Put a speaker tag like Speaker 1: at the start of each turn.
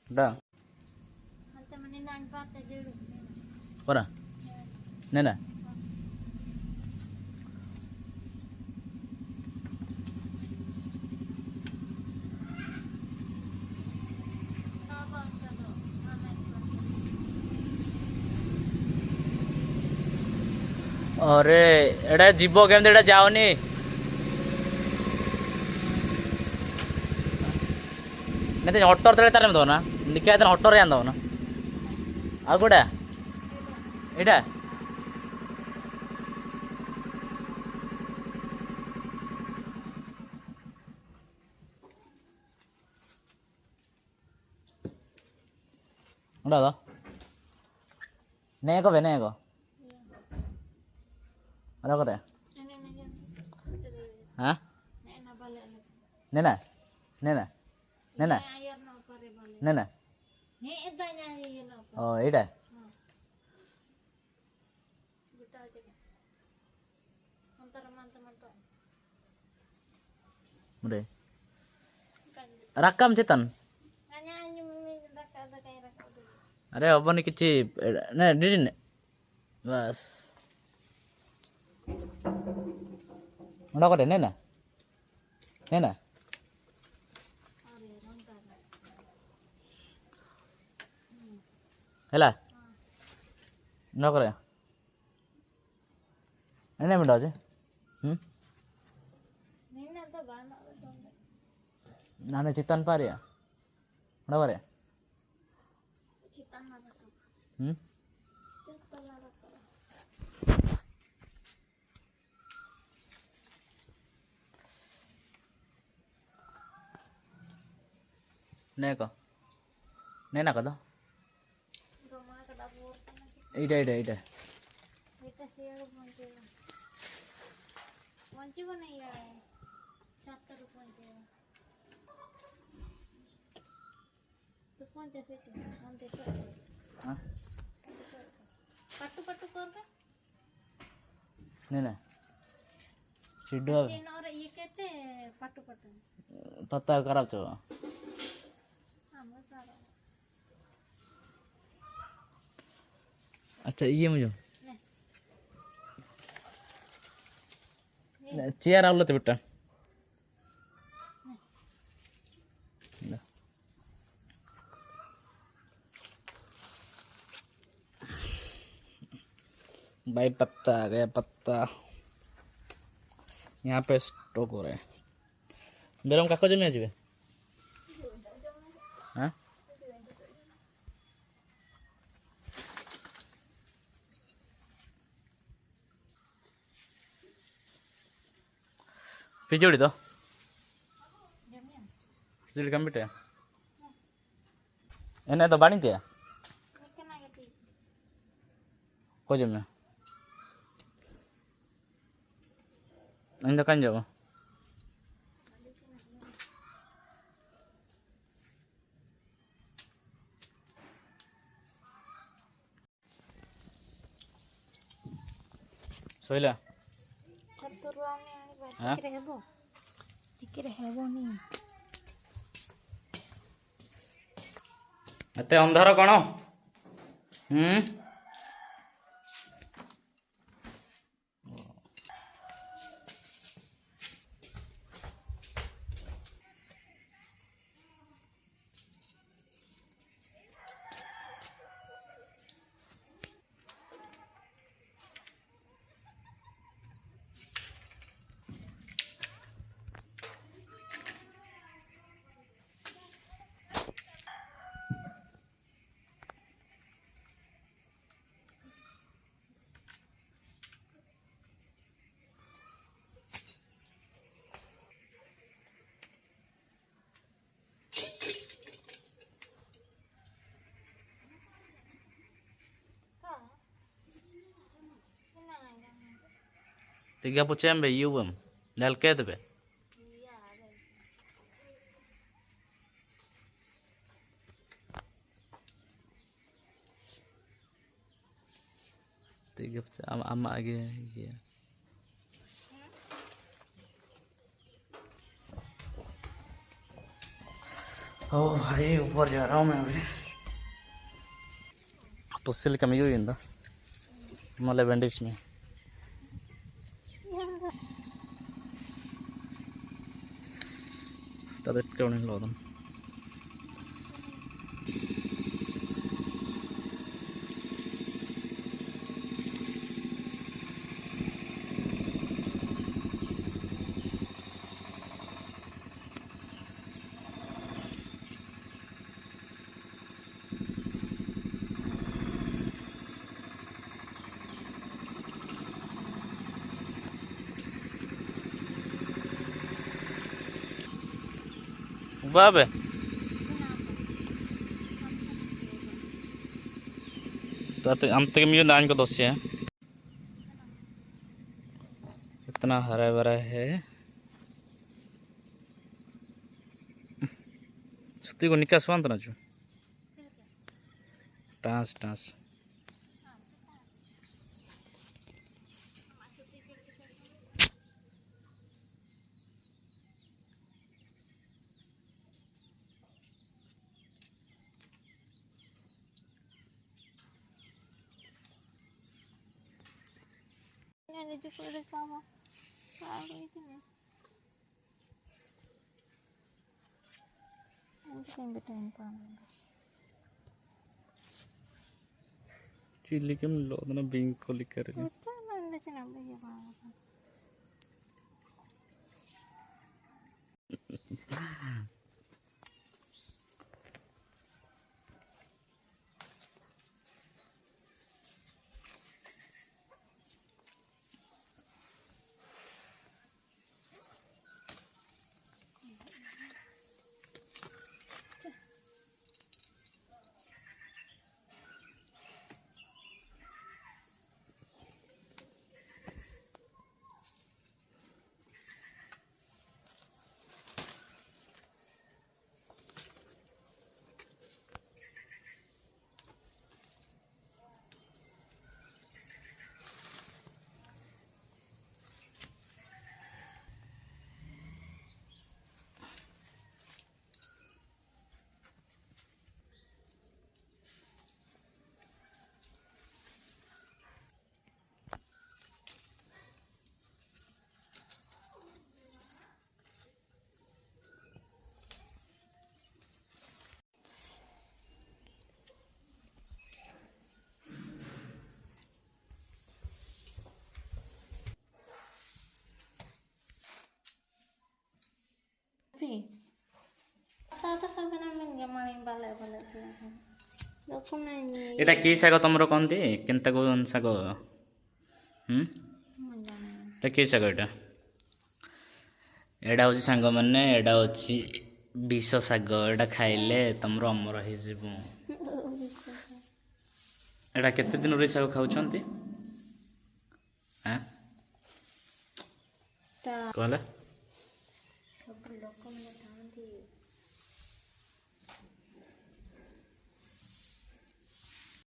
Speaker 1: dah pernah nena अरे एडा जीव केमती एडा जाओनी नहीं हटर तले तार दो ना निका हटर या दो ना आ गोटा एटा उड़ा दो नेको बे नेको ada kok ya? Hah? Nena? Nena? Nena? Nena? Oh, ini udah. Rakam cetan. Ada apa nih kecil? Nah, di sini. Bas. उड़ा करे नेना नेना हेला न करे एने मिडा जे नाने चितन पारिया उड़ा करे neko nena kado ida nena sido pata karap coba अच्छा ये मुझे चेयर आवलो तो बेटा भाई पत्ता आ गया पत्ता यहाँ पे स्टॉक हो रहा है मेरा हम काको जमी आजिबे हाँ पिजोड़ी तो पिजोड़ी कम बिटे एने तो बाणी दिया को जमे इन कहीं जाओ सोइला एते अंधार कौन tiga pucem be yuwem nelke be tiga pucem ama lagi ya ओ भाई ऊपर जा रहा हूँ मैं अभी। पुस्सिल कमी हुई इंदा मले बैंडेज में तदेट्टोनी लोदन बाबे तो हम तक म्यू नान को दोषी है इतना हरा भरा है सुती को निकास वांत ना जो टांस टांस चिल्ली के में लो ना बिंग को लिख कर के एटा की साग तुमरो कहती केनता को साग एटा की साग एटा एटा हूँ सांग मैंने एटा हूँ विष साग एटा खाइले तुमर अमर हो एटा केते दिन रे साग खाउछंती हां कहले